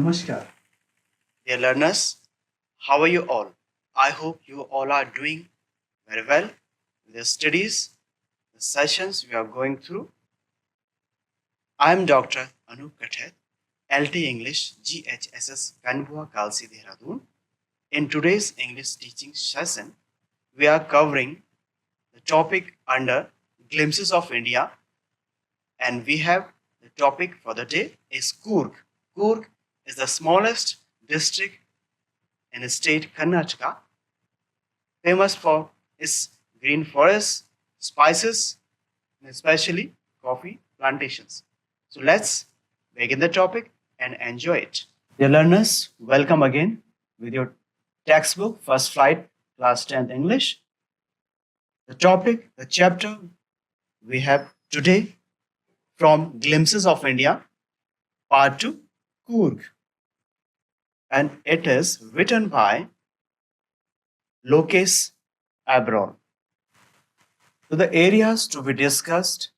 Namaskar. Dear learners, how are you all? I hope you all are doing very well with your studies, the sessions we are going through. I am Dr. Anup Kathet, LT English GHSS Kanbua Kalsi Dehradun. In today's English teaching session, we are covering the topic under Glimpses of India, and we have the topic for the day is Coorg. Coorg is the smallest district in the state Karnataka, famous for its green forests, spices, and especially coffee plantations. So let's begin the topic and enjoy it. Dear learners, welcome again with your textbook, First Flight, Class 10th English. The topic, the chapter we have today from Glimpses of India, Part 2, Coorg. And it is written by Lokesh Abrol. So the areas to be discussed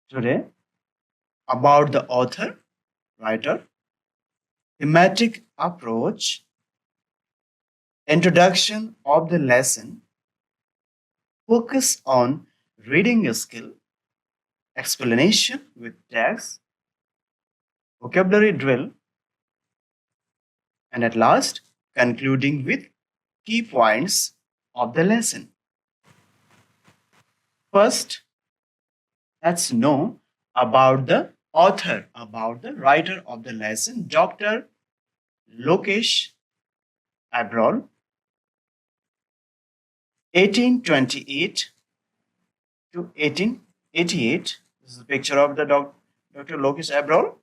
today about the author, writer, thematic approach, introduction of the lesson, focus on reading skill, explanation with text, vocabulary drill, and at last concluding with key points of the lesson. First, let's know about the author, about the writer of the lesson, Dr. Lokesh Abrol, 1828 to 1888. This is a picture of the Dr. Lokesh Abrol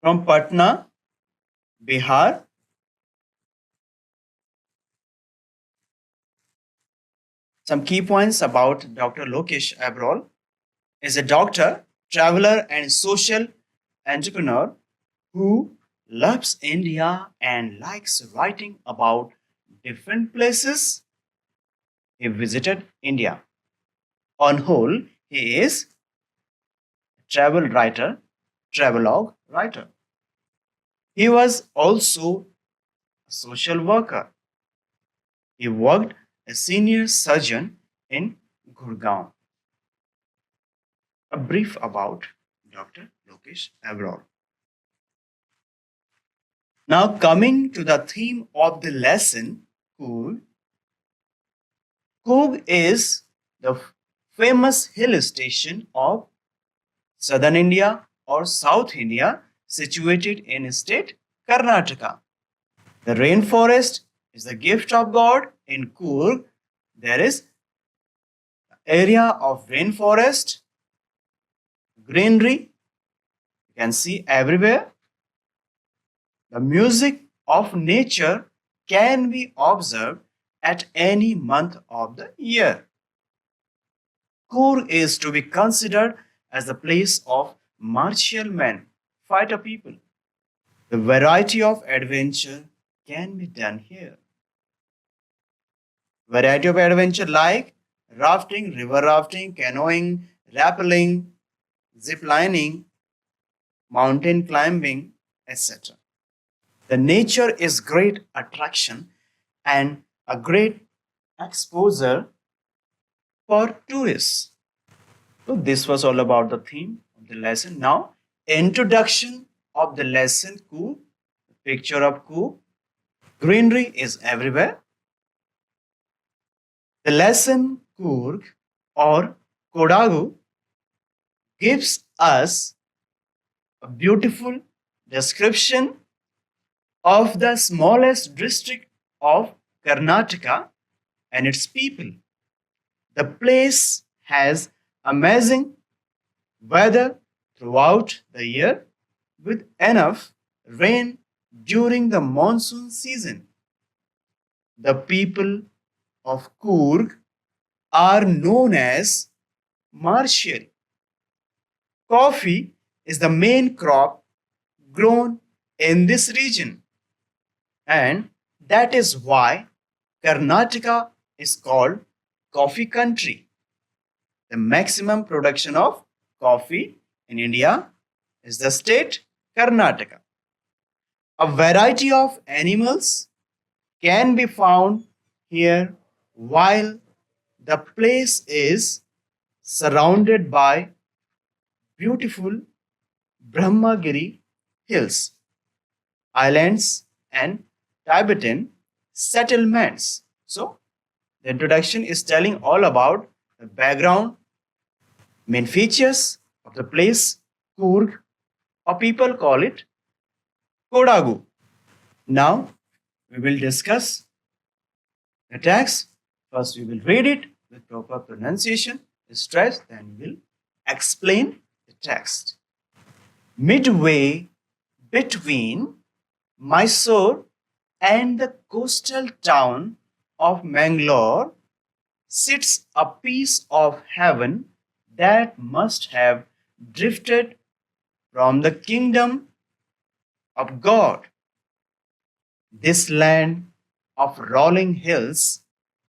from Patna, Bihar. Some key points about Dr. Lokesh Abrol is a doctor, traveler, and social entrepreneur who loves India and likes writing about different places he visited India. On whole, he is a travel writer, travelogue writer. He was also a social worker. He worked as senior surgeon in Gurgaon. A brief about Dr. Lokesh Abrol. Now coming to the theme of the lesson, Coorg. Coorg is the famous hill station of southern India or South India situated in state Karnataka. The rainforest is the gift of God. In Coorg, there is area of rainforest, greenery, you can see everywhere. The music of nature can be observed at any month of the year. Coorg is to be considered as the place of martial men, fighter people. The variety of adventure can be done here. Variety of adventure like rafting, river rafting, canoeing, rappelling, zip lining, mountain climbing, etc. The nature is great attraction and a great exposure for tourists. So this was all about the theme of the lesson. Now, introduction of the lesson. Coorg, picture of Coorg. Greenery is everywhere. The lesson Coorg or Kodagu gives us a beautiful description of the smallest district of Karnataka and its people. The place has amazing weather throughout the year with enough rain during the monsoon season. The people of Coorg are known as martial. Coffee is the main crop grown in this region, and that is why Karnataka is called coffee country. The maximum production of coffee in India is the state Karnataka. A variety of animals can be found here while the place is surrounded by beautiful Brahmagiri hills, islands, and Tibetan settlements. So, the introduction is telling all about the background, main features of the place, Coorg, or people call it Kodagu. Now, we will discuss the text. First, we will read it with proper pronunciation, stress, then we will explain the text. Midway between Mysore and the coastal town of Mangalore sits a piece of heaven that must have drifted from the kingdom of God. This land of rolling hills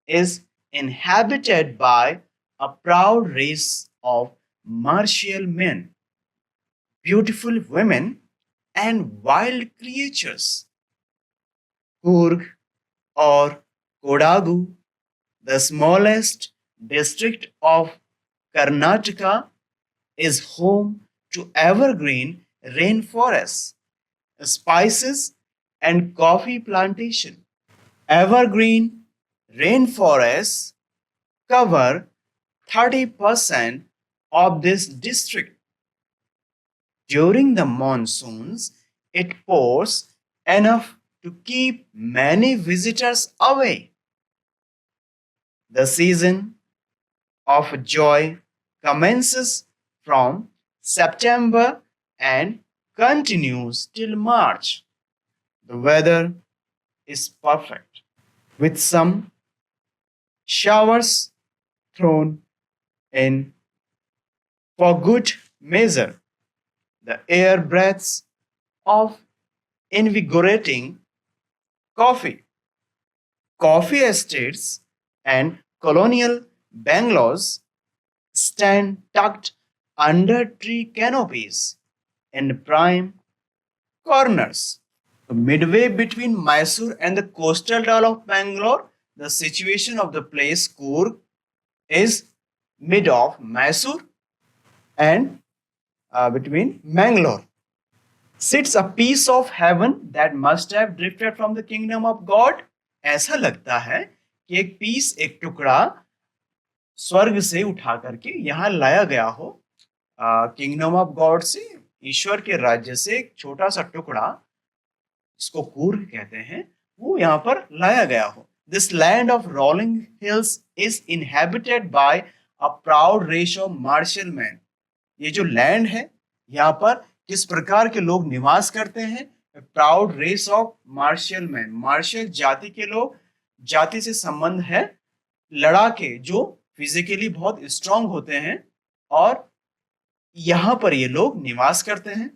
is inhabited by a proud race of martial men, beautiful women, and wild creatures. Coorg or Kodagu, the smallest district of Karnataka, is home to evergreen rainforests, spices, and coffee plantation. Evergreen rainforests cover 30% of this district. During the monsoons, it pours enough to keep many visitors away. The season of joy commences from September and continues till March. The weather is perfect, with some showers thrown in for good measure. The air breaths of invigorating coffee. Coffee estates and colonial bungalows stand tucked under tree canopies in prime corners. Midway between Mysore and the coastal town of Bangalore, the situation of the place Coorg is mid of Mysore and between Mangalore. Sits a piece of heaven that must have drifted from the kingdom of God. ऐसा लगता है कि एक piece, एक टुकड़ा स्वर्ग से उठा करके यहाँ लाया गया हो, किंगडम ऑफ गॉड से, ईश्वर के राज्य से एक छोटा सा टुकड़ा, इसको कूर्ग कहते हैं, वो यहाँ पर लाया गया हो. This land of rolling hills is inhabited by a proud race of martial man. ये जो लैंड है, यहाँ पर किस प्रकार के लोग निवास करते हैं? Proud race of martial man. Martial जाति के लोग, जाति से संबंध है लड़ाके, जो फिजिकली बहुत स्ट्रांग होते हैं, और यहाँ पर ये लोग निवास करते हैं.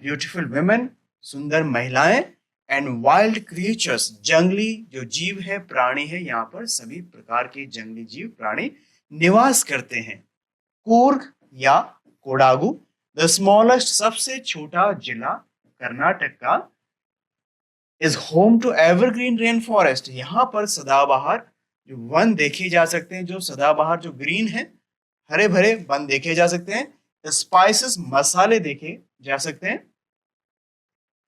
ब्यूटीफुल वुमेन, सुंदर महिलाएं, एंड वाइल्ड क्रिएचर्स, जंगली जो जीव है, प्राणी है, यहाँ पर सभी प्रकार के जंगली जीव प्राणी निवास करते हैं. कूर्ग या कोडागु, द स्मॉलेस्ट, सबसे छोटा जिला कर्नाटक का, is home to evergreen rain forest. यहाँ पर सदाबहार जो वन देखे जा सकते हैं, जो सदाबहार जो ग्रीन है, हरे भरे वन देखे जा सकते हैं. स्पाइसेस, मसाले देखे जा सकते हैं.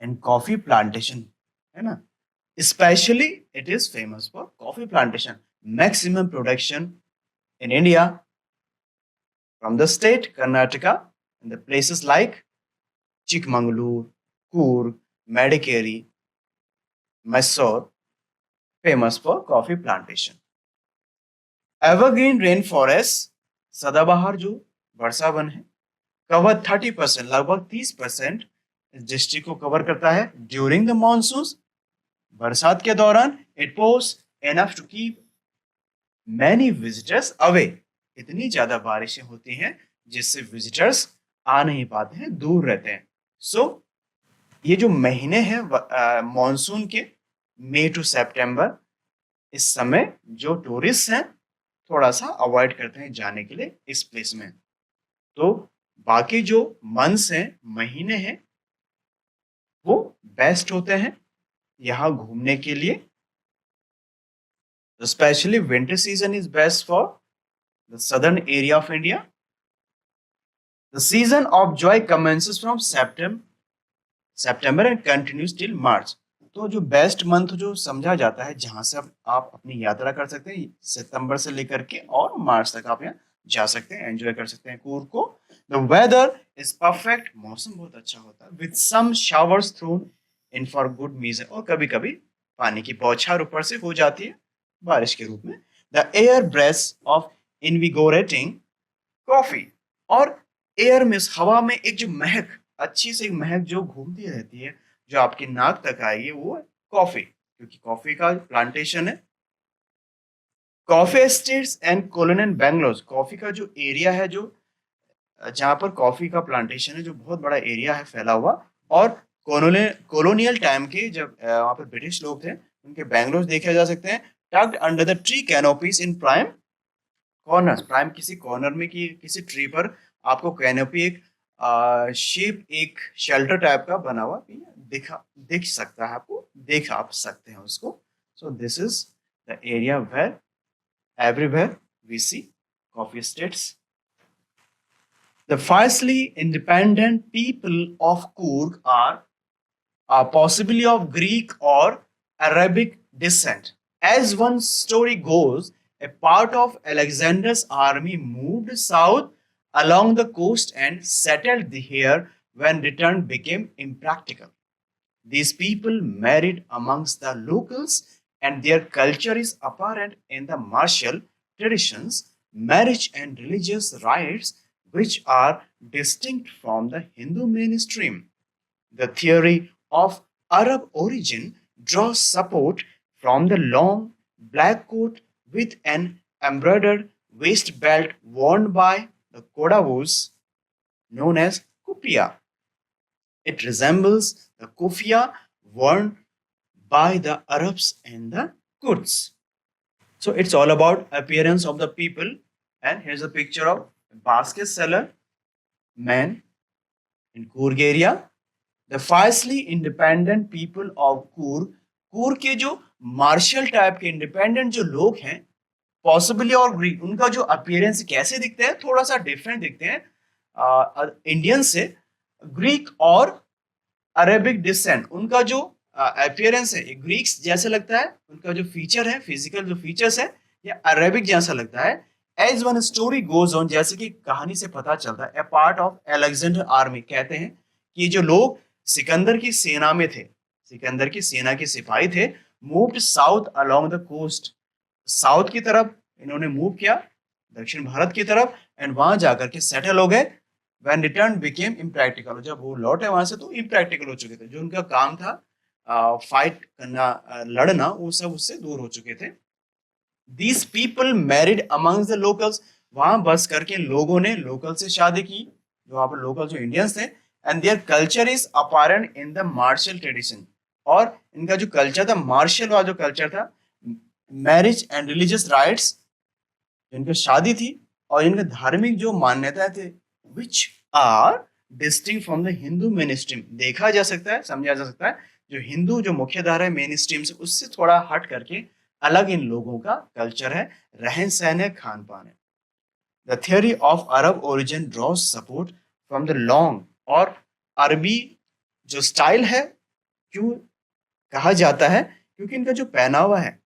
एंड कॉफी प्लांटेशन है ना, specially it is famous for coffee plantation. Maximum production in India from the state Karnataka and the places like Chikmagalur, Coorg, Madikeri, Mysore, famous for coffee plantation. Evergreen rainforest, सदाबहार जो वर्षा one है, cover 30%, लगभग 30% इस district को cover करता है. During the monsoon, बरसात के दौरान, it pours enough to keep many visitors away. इतनी ज्यादा बारिशें होती हैं जिससे विजिटर्स आ नहीं पाते हैं, दूर रहते हैं. सो ये जो महीने हैं मॉनसून के, मई टू सितंबर, इस समय जो टूरिस्ट हैं थोड़ा सा अवॉइड करते हैं जाने के लिए इस प्लेस में. तो बाकी जो मंथ्स हैं, महीने हैं, वो बेस्ट होते हैं यहाँ घूमने के लिए. Specially winter season is best for the southern area of India. The season of Joy commences from September and continues till March. तो जो बेस्ट मंथ जो समझा जाता है जहां से आप अपनी यात्रा कर सकते हैं, सितंबर से लेकर के और मार्च तक आप यहाँ जा सकते हैं, एंजॉय कर सकते हैं कूर्ग को. द वेदर इज परफेक्ट, मौसम बहुत अच्छा होता है, with some showers thrown in for good measure, और कभी कभी पानी की बौछार ऊपर से हो जाती है बारिश के रूप में. The air breath of invigorating coffee, और एयर में, हवा में एक जो महक, अच्छी सी महक जो घूमती रहती है, जो आपकी नाक तक आएगी, वो कॉफी, क्योंकि कॉफी का प्लांटेशन है. Coffee estates and colony Bangalore, coffee का जो एरिया है, जो जहाँ पर कॉफी का प्लांटेशन है, जो बहुत बड़ा एरिया है फैला हुआ. और कॉलोनियल टाइम के जब वहाँ पर ब्रिटिश लोग थे, उनके बेंगलोर देखे जा सकते हैं, tucked under the tree canopies in prime corner. Prime किसी कॉर्नर में, कि किसी ट्री पर आपको कैनोपी, एक शेप, एक शेल्टर टाइप का बना हुआ दिख सकता है, आपको देख आप सकते हैं उसको. So this is the area where everywhere we see coffee estates. The fiercely independent people of Coorg are possibly of Greek or Arabic descent. As one story goes, a part of Alexander's army moved south along the coast and settled here when return became impractical. These people married amongst the locals, and their culture is apparent in the martial traditions, marriage, and religious rites, which are distinct from the Hindu mainstream. The theory of Arab origin draws support from the long black coat with an embroidered waist belt worn by the Kodavus, known as kupia. It resembles the kufiya worn by the Arabs and the Kurds. So it's all about appearance of the people. And here's a picture of a basket seller man in Coorg area. The fiercely independent people of Coorg. Coorg के जो martial type के independent जो लोग हैं, possibly, और Greek, उनका जो appearance कैसे दिखते हैं, थोड़ा सा डिफरेंट दिखते हैं इंडियन से. ग्रीक और अरेबिक डिसेंट, उनका जो अपीयरेंस है ग्रीक्स जैसे लगता है, उनका जो फीचर है, फिजिकल जो फीचर्स है, ये अरेबिक जैसा लगता है. As one story goes on, जैसे कि कहानी से पता चलता है, a part of Alexander army, कहते हैं कि जो लोग सिकंदर की सेना में थे, सिकंदर की सेना के सिपाही थे, moved south along the coast, south की तरफ इन्होंने मूव किया, दक्षिण भारत की तरफ, एंड वहां जाकर के सेटल हो गए. When return became impractical, जब वो लौटे वहां से तो impractical हो चुके थे, जो उनका काम था फाइट करना, लड़ना, वो सब उससे दूर हो चुके थे. These people married amongst the locals, वहां बस करके लोगों ने लोकल से शादी की, जो वहां पर लोकल जो इंडियंस थे. And their culture is apparent in the martial tradition, और इनका जो कल्चर था, मार्शल वाला जो कल्चर था, मैरिज एंड रिलीजियस राइट्स, इनकी शादी थी, और इनके धार्मिक जो मान्यताएं थे, which are distinct from the Hindu mainstream, देखा जा सकता है, समझा जा सकता है, जो हिंदू जो मुख्य धारा है मेन स्ट्रीम से, उससे थोड़ा हट करके अलग इन लोगों का कल्चर है, रहन सहन है, खान पान है. The theory of Arab origin draws support from the long, और अरबी जो स्टाइल है, क्यों कहा जाता है, क्योंकि इनका जो पहनावा है,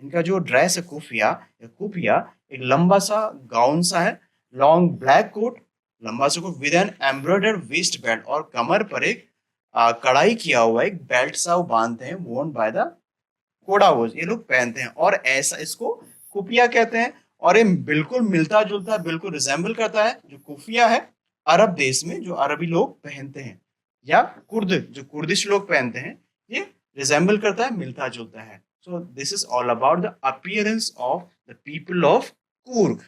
इनका जो ड्रेस है, कुफिया या कुपिया, एक लंबा सा गाउन सा है, लॉन्ग ब्लैक कोट, लंबा सा coat, with an embroidered waist belt, और कमर पर एक कढ़ाई किया हुआ एक बेल्ट सा वो बांधते हैं, वोन बाय द कोडावोज, ये लोग पहनते हैं, और ऐसा इसको कुपिया कहते हैं. और ये बिल्कुल मिलता जुलता, बिल्कुल रिजेंबल करता है जो कुफिया है अरब देश में जो अरबी लोग पहनते हैं, या कुर्द जो कुर्दिश लोग पहनते हैं, ये रिजेंबल करता है, मिलता जुलता है. So this is all about the appearance of the people of Coorg.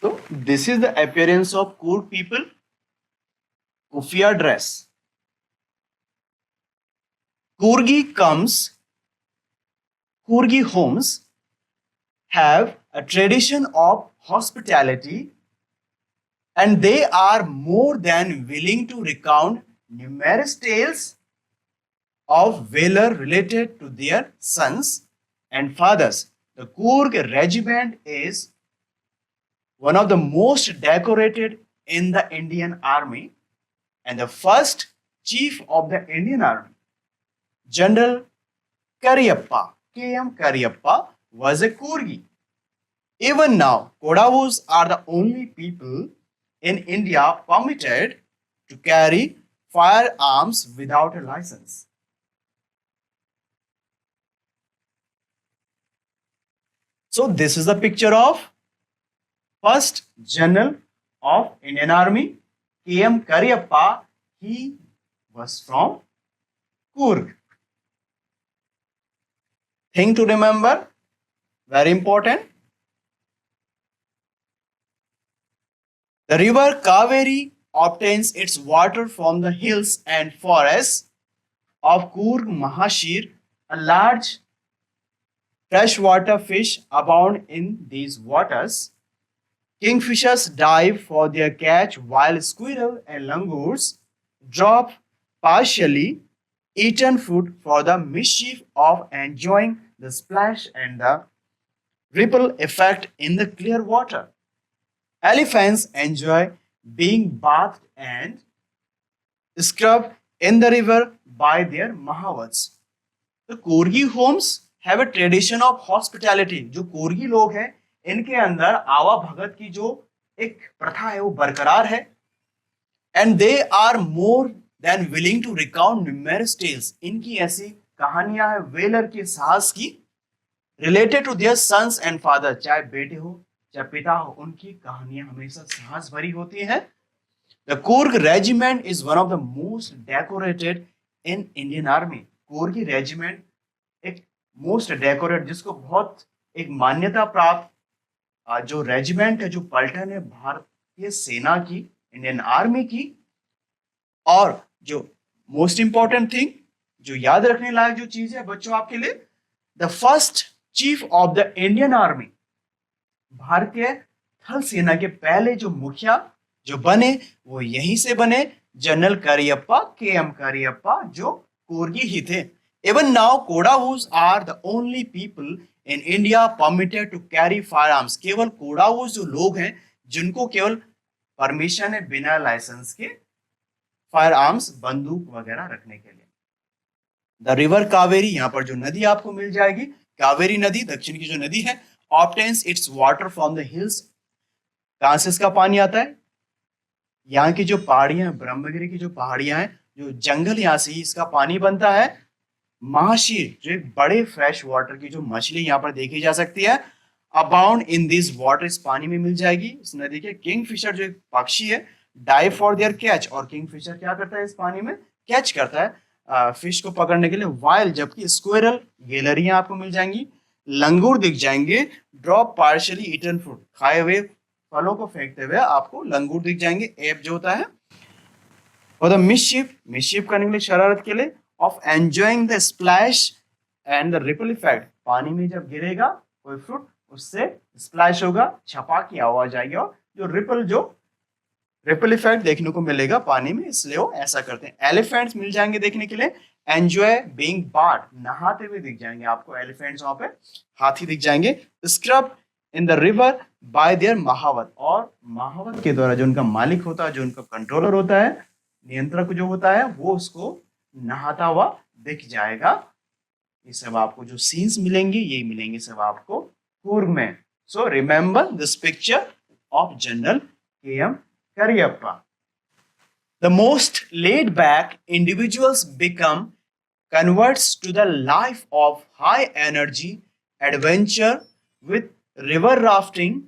So this is the appearance of Coorg people. Kufiya dress. Coorgi homes have a tradition of hospitality, and they are more than willing to recount numerous tales of valor related to their sons and fathers. The Coorg Regiment is one of the most decorated in the Indian Army and the first chief of the Indian Army, General Cariappa, K.M. Cariappa, was a Coorgi. Even now, Kodavus are the only people in India permitted to carry firearms without a license. So this is the picture of first General of Indian Army, K.M. Cariappa. He was from Coorg. Thing to remember, very important. The river Kaveri obtains its water from the hills and forests of Coorg Mahashir. A large freshwater fish abound in these waters. Kingfishers dive for their catch while squirrel and langurs drop partially eaten food for the mischief of enjoying the splash and the ripple effect in the clear water. Elephants enjoy being bathed and scrubbed in the river by their Mahavats. The Korgi homes have a tradition of hospitality. जो कोरगी लोग हैं इनके अंदर आवा भगत की जो एक प्रथा है वो बरकरार है. And they are more than willing to recount numerous tales. इनकी ऐसी कहानियां हैं वेलर के साहस की related to their sons and father. चाहे बेटे हो चाहे पिता हो, उनकी कहानियां हमेशा साहस भरी होती हैं. The Coorg Regiment is one of the most decorated in Indian Army. Coorgi regiment एक मोस्ट डेकोरेट, जिसको बहुत एक मान्यता प्राप्त जो रेजिमेंट है, जो पलटन है भारतीय सेना की, इंडियन आर्मी की. और जो मोस्ट इंपॉर्टेंट थिंग, जो याद रखने लायक जो चीज है बच्चों आपके लिए, the first chief of the Indian army, भारतीय थल सेना के पहले जो मुखिया जो बने वो यहीं से बने, जनरल करियप्पा, के.एम. करियप्पा, जो कोरगी ही थे. Even now, Kodavus are the only people in India permitted to carry firearms. केवल कोडावूस जो लोग हैं जिनको केवल परमिशन है बिना लाइसेंस के फायर आर्म्स, बंदूक वगैरह रखने के लिए. द रिवर कावेरी, यहाँ पर जो नदी आपको मिल जाएगी, कावेरी नदी, दक्षिण की जो नदी है, obtains it's water from the hills. कहां से इसका पानी आता है? यहाँ की जो पहाड़ियां, ब्रह्मगिरी की जो पहाड़ियां हैं, जो जंगल, यहाँ से ही इसका पानी बनता है. महाशीर, जो एक बड़े फ्रेश वाटर की जो मछली यहाँ पर देखी जा सकती है, अबाउंड इन दिस वाटर, इस पानी में मिल जाएगी इस नदी के. किंगफिशर, जो एक पक्षी है, डाइव फॉर देयर कैच, और किंगफिशर क्या करता है? इस पानी में कैच करता है फिश को पकड़ने के लिए. वाइल, जबकि स्क्विरल, गैलरियां आपको मिल जाएंगी, लंगूर दिख जाएंगे, ड्रॉप पार्शियली ईटन फ्रूट, खाए हुए फलों को फेंकते हुए आपको लंगूर दिख जाएंगे. एप जो होता है, और द मिसचिफ, मिसचिफ करने के लिए, शरारत के लिए, of enjoying the splash and the ripple effect. पानी में जब गिरेगा कोई फ्रूट, उससे स्प्लैश होगा, छपाक की आवाज आएगी, और जो रिपल इफेक्ट देखने को मिलेगा पानी में, इसलिए वो ऐसा करते हैं. एलिफेंट्स मिल जाएंगे देखने के लिए. एंजॉय बीइंग बाथ, नहाते हुए दिख जाएंगे आपको एलिफेंट्स, वहां पे हाथी दिख जाएंगे. Scrub in the river by their महावत, और महावत के द्वारा, जो उनका मालिक होता है, जो उनका कंट्रोलर होता है, नियंत्रक जो होता है, वो उसको नहाता हुआ दिख जाएगा. ये सब आपको जो सीन्स मिलेंगे, ये मिलेंगे सब आपको कूर्ग में. So remember this picture of general KM. Cariappa. The most laid back individuals become converts to the life of high energy adventure with river rafting,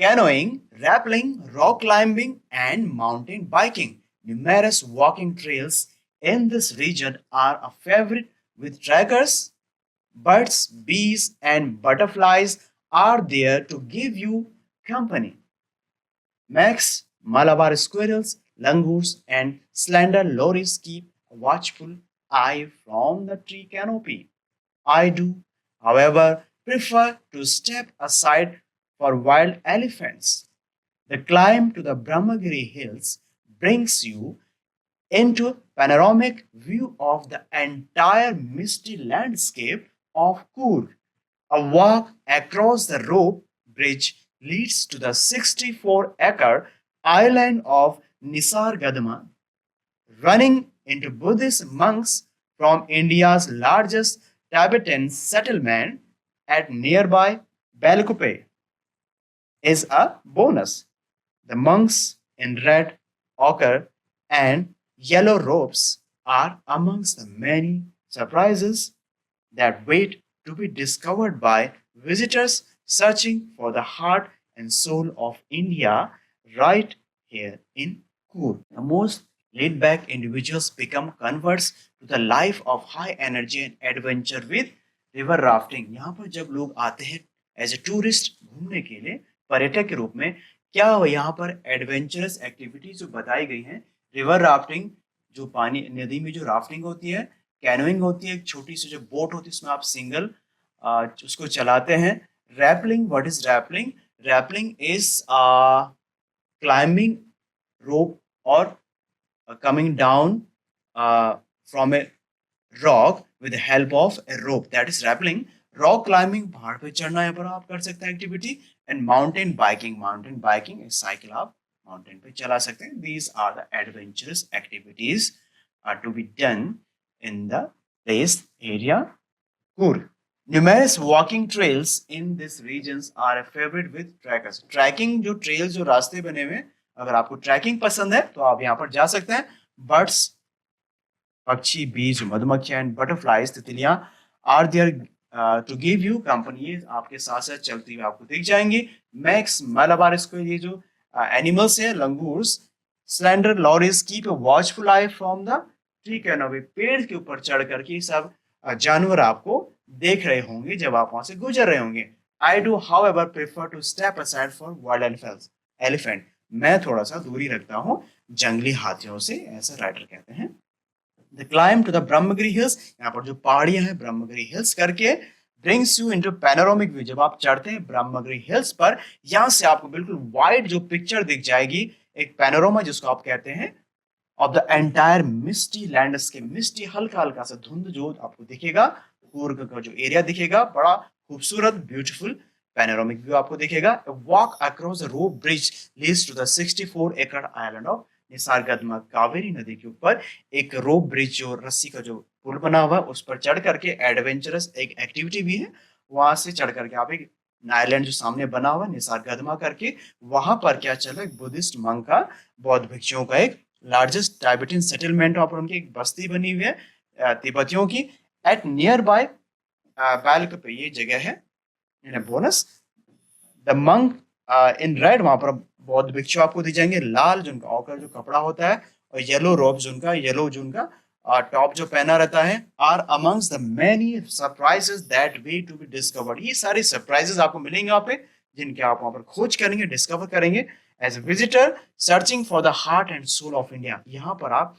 canoeing, rappelling, rock climbing, and mountain biking. Numerous walking trails in this region are a favorite with trekkers. Birds, bees, and butterflies are there to give you company. Max, Malabar squirrels, langurs, and slender lories keep a watchful eye from the tree canopy. I do, however, prefer to step aside for wild elephants. The climb to the Brahmagiri hills brings you into panoramic view of the entire misty landscape of Coorg. A walk across the rope bridge leads to the 64-acre island of Nisargadaman, running into Buddhist monks from India's largest Tibetan settlement at nearby Balkupe is a bonus. The monks in red, ochre, and yellow robes are amongst the many surprises that wait to be discovered by visitors searching for the heart and soul of India right here in Coorg. The most laid back individuals become converts to the life of high energy and adventure with river rafting. यहाँ पर जब लोग आते हैं as a tourist घूमने के लिए पर्यटक के रूप में, क्या यहाँ पर एडवेंचरस एक्टिविटीज जो बताई गई हैं, रिवर राफ्टिंग जो पानी नदी में जो राफ्टिंग होती है, कैनोइंग होती है, एक छोटी सी जो बोट होती है उसमें आप सिंगल उसको चलाते हैं. Rappelling, what is rappelling? Rappelling is climbing rope और coming down from a rock with the help of a rope, that is rappelling. Rock climbing, पहाड़ पे चढ़ना यहाँ पर आप कर सकते हैं activity. And mountain biking, mountain biking एक साइकिल आप माउंटेन पे चला सकते हैं. These are the adventurous activities to be done in the place area Coorg. Numerous walking trails in these regions are a favorite with trekkers. Trekking जो trails जो रास्ते बने हुए, अगर आपको ट्रैकिंग पसंद है तो आप यहाँ पर जा सकते हैं. बर्ड्स, पक्षी, बीज, मधुमक्खियां एंड बटरफ्लाइज, तितलियां are there to give you company, आपके साथ साथ चलती हुई आपको दिख जाएंगी. मैक्स मलाबार, इसको ये जो एनिमल्स है, langurs, slender lorries keep a watchful I from the tree canopy, पेड़ के ऊपर चढ़ करके सब जानवर आपको देख रहे होंगे जब आप वहां से गुजर रहे होंगे. I do however prefer to step aside for wild elephant, मैं थोड़ा सा दूरी रखता हूँ जंगली हाथियों से, ऐसा राइटर कहते हैं. The climb to the Brahmagiri hills, यहाँ पर जो पहाड़ियां हैं ब्रह्मगिरी हिल्स करके, brings you into panoramic view, जब आप चढ़ते हैं ब्रह्मगिरी हिल्स पर, यहाँ से आपको बिल्कुल वाइड जो पिक्चर दिख जाएगी, एक पैनोरामा जिसको आप कहते हैं, of the entire misty landscape. Misty हल्का हल्का सा धुंध जो आपको दिखेगा, कूर्ग का जो एरिया दिखेगा, बड़ा खूबसूरत ब्यूटीफुल पैनोरामिक व्यू आपको दिखेगा. Walk across the rope bridge leads to the 64 acre island of निसर्गदमा, Kaveri नदी के ऊपर एक रोप ब्रिज जो रस्सी का जो पुल बना हुआ है उस पर चढ़ करके एडवेंचरस एक एक्टिविटी भी है. वहां से चढ़ करके आप एक आइलैंड जो सामने बना हुआ है निसर्गदमा करके, वहां पर क्या चल रहा है, बुद्धिस्ट मंक का, बौद्ध भिक्षुओं का एक लार्जेस्ट टाइबेटियन सेटलमेंट, वहां पर उनकी एक बस्ती बनी हुई है तिब्बतियों की. एट नियर बाय बैल्क पे ये जगह है. In bonus the monk in red, वहां पर बौद्ध भिक्षु आपको दिख जाएंगे. लाल जो उनका ऑकर जो कपड़ा होता है, और येलो रोब जो उनका, येलो जो उनका टॉप जो पहना रहता है, are amongst the many surprises that wait to be discovered. ये सारे सरप्राइजेस आपको मिलेंगे वहां पे, जिनके आप वहां पर खोज करेंगे, डिस्कवर करेंगे as a visitor searching for the heart and soul of India. यहाँ पर आप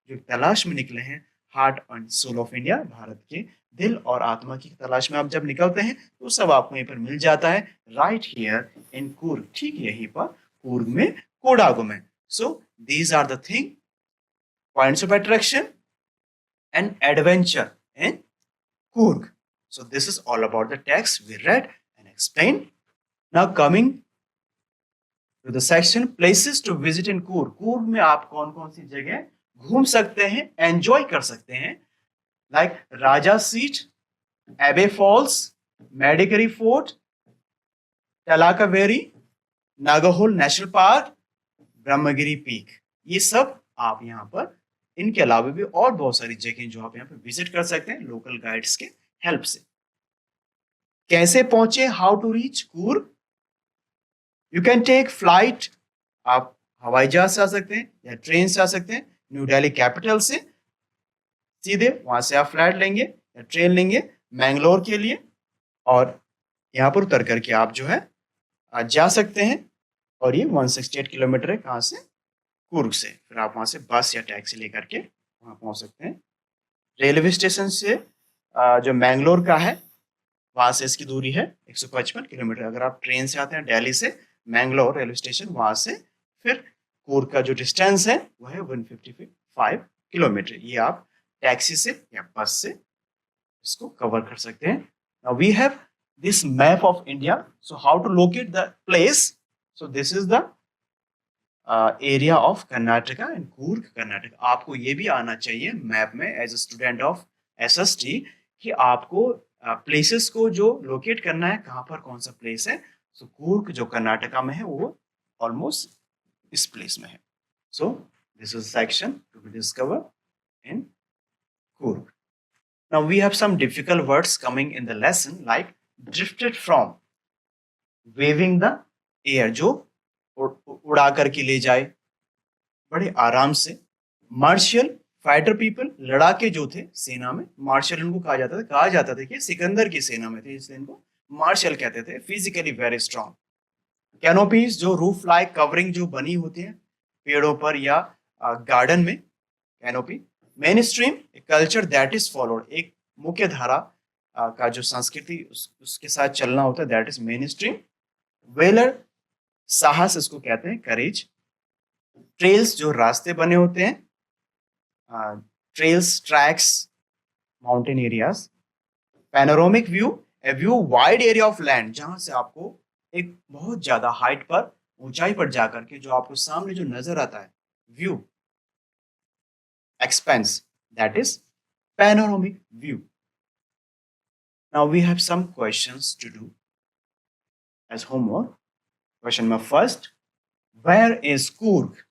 जो तलाश में निकले हैं, heart and soul of India, Bharat के दिल और आत्मा की तलाश में आप जब निकलते हैं तो सब आपको यहीं पर मिल जाता है, राइट हियर इन कूर्ग, ठीक यहीं पर कूर्ग में, कोडागु में. So these are the thing, points of attraction and adventure in Coorg. So this is all about the text we read and explain. Now coming to the section places to visit in Coorg. Coorg में आप कौन कौन सी जगह घूम सकते हैं, enjoy कर सकते हैं, like Raja seat, Abbey falls, Madikeri fort, Talakaveri, Nagarhole national park, Brahmagiri peak. ये सब आप यहाँ पर, इनके अलावा भी और बहुत सारी जगह जो आप यहाँ पे विजिट कर सकते हैं लोकल गाइड्स के हेल्प से. कैसे पहुंचे, how to reach Coorg? You can take flight, आप हवाई जहाज से आ सकते हैं या ट्रेन से आ सकते हैं. न्यू दिल्ली कैपिटल से सीधे वहां से आप फ्लाइट लेंगे या ट्रेन लेंगे मैंगलोर के लिए, और यहाँ पर उतर करके आप जो है जा सकते हैं. और ये 168 किलोमीटर है कहाँ से, कूर्ग से. फिर आप वहां से बस या टैक्सी लेकर के वहां पहुंच सकते हैं. रेलवे स्टेशन से जो मैंगलोर का है वहां से इसकी दूरी है 155 किलोमीटर. अगर आप ट्रेन से आते हैं दिल्ली से मैंगलोर रेलवे स्टेशन, वहां से फिर कूर्ग का जो डिस्टेंस है वो है 155 5 किलोमीटर। ये आप टैक्सी से या बस से इसको कवर कर सकते हैं। Now we have this map of India, so how to locate the place, so this is the area of Karnataka and Coorg Karnataka. आपको ये भी आना चाहिए मैप में as a student of SST कि आपको प्लेसेस को जो लोकेट करना है, कहाँ पर कौन सा प्लेस है। सो कूर्ग जो कर्नाटका में है वो ऑलमोस्ट इस प्लेस में है। So this is section to be discover in Coorg. Now we have some difficult words coming in the lesson like drifted from, waving the air, जो उड़ा करके ले जाए बड़े आराम से। मार्शल, फाइटर पीपल, लड़ाके जो थे सेना में, मार्शल इनको कहा जाता था कि सिकंदर की सेना में थे इसलिए इनको मार्शल कहते थे। Physically very strong. कैनोपीज, जो रूफ लाइक कवरिंग जो बनी होती है पेड़ों पर या गार्डन में, canopy. Main stream, culture that is followed, एक मुख्य धारा का जो संस्कृति उसके साथ चलना होता है, that is mainstream. Valour, साहस इसको कहते हैं, करेज। ट्रेल्स, जो रास्ते बने होते हैं, trails, tracks, mountain areas. Panoramic view, A view wide area of land, जहां से आपको एक बहुत ज्यादा हाइट पर, ऊंचाई पर जाकर के जो आपको सामने जो नजर आता है view. Expanse, that is panoramic view. Now we have some questions to do as homework. Question number first, where is Coorg?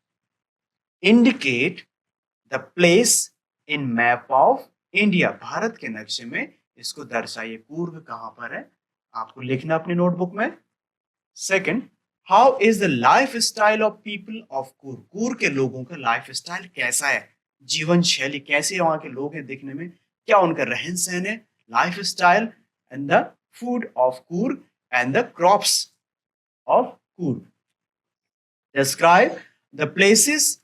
Indicate the place in map of India. Bharat के नक्शे में इसको दर्शाइए, कूर्ग कहाँ पर है, आपको लिखना अपनी नोटबुक में। Second, how is the life style of people of Coorg? Coorg के लोगों का लाइफ स्टाइल कैसा है, जीवन शैली कैसे वहां के लोग हैं दिखने में, क्या उनका रहन सहन है, life style. And the food of Coorg and the crops of Coorg. Describe the places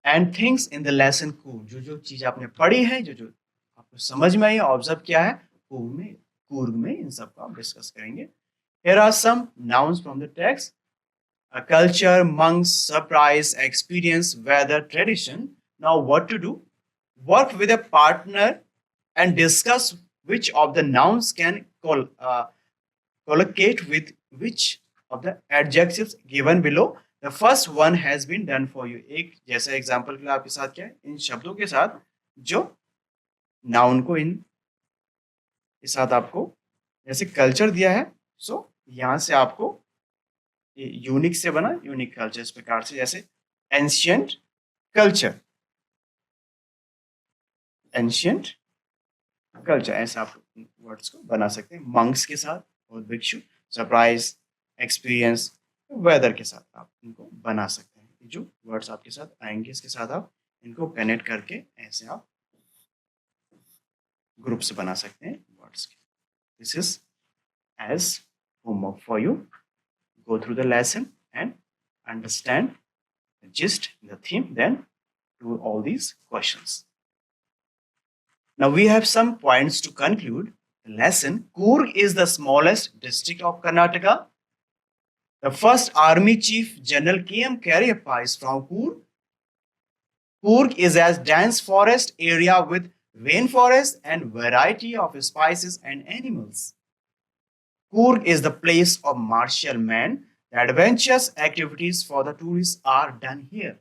and things in the lesson Coorg. जो जो चीज आपने पढ़ी है, जो जो आपको समझ में आई, ऑब्जर्व किया है कूर्ग में इन सबको आप डिस्कस करेंगे। Here are some nouns from the text. A culture, monks, surprise, experience, weather, tradition. Now what to do? Work with a partner and discuss which of the nouns can collocate with which of the adjectives given below. The first one has been done for you. एक जैसा example के लिए आपके साथ क्या है, इन शब्दों के साथ जो नाउन को इन के साथ आपको जैसे कल्चर दिया है, सो यहां से आपको यूनिक से बना, यूनिक कल्चर इस प्रकार से, जैसे एंशियंट कल्चर, एंशियंट कल्चर, ऐसे आप वर्ड्स को बना सकते हैं। मंक्स के साथ और भिक्षु, सरप्राइज, एक्सपीरियंस, वेदर के साथ आप इनको बना सकते हैं। जो वर्ड्स आपके साथ आएंगे इसके साथ आप इनको कनेक्ट करके ऐसे आप ग्रुप से बना सकते हैं वर्ड्स के। This is as homework for you. Go through the lesson and understand the gist, the theme, then do all these questions. Now we have some points to conclude the lesson. Coorg is the smallest district of Karnataka. The first Army Chief General K.M. Cariappa is from Coorg. Coorg is a dense forest area with rainforest and variety of spices and animals. Coorg is the place of martial men. The adventurous activities for the tourists are done here.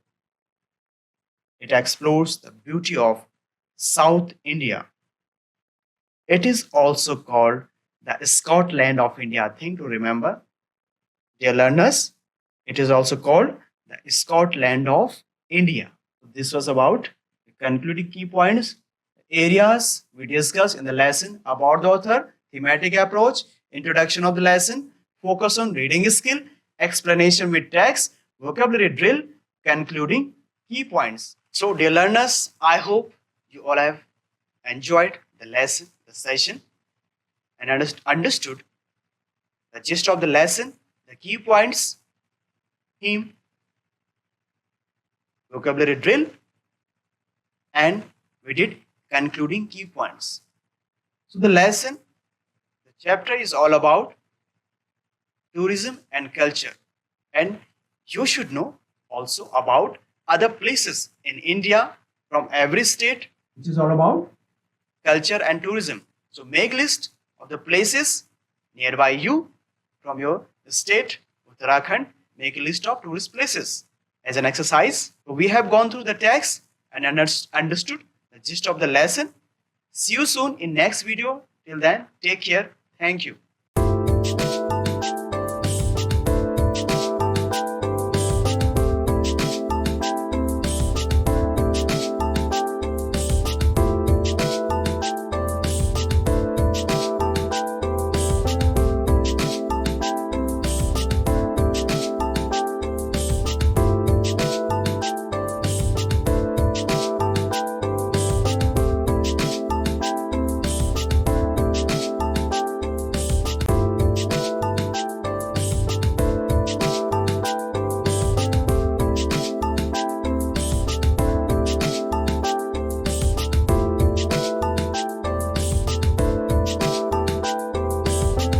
It explores the beauty of South India. It is also called the Scotland of India. Thing to remember, dear learners, it is also called the Scotland of India. This was about the concluding key points, areas we discussed in the lesson about the author, thematic approach, introduction of the lesson, focus on reading skill, explanation with text, vocabulary drill, concluding key points. So dear learners, I hope you all have enjoyed the lesson, the session, and understood the gist of the lesson, the key points, theme, vocabulary drill, and we did concluding key points. So the lesson, chapter is all about tourism and culture, and you should know also about other places in India from every state, which is all about culture and tourism. So make list of the places nearby you from your state, Uttarakhand. Make a list of tourist places. As an exercise, we have gone through the text and understood the gist of the lesson. See you soon in next video. Till then, take care. Thank you.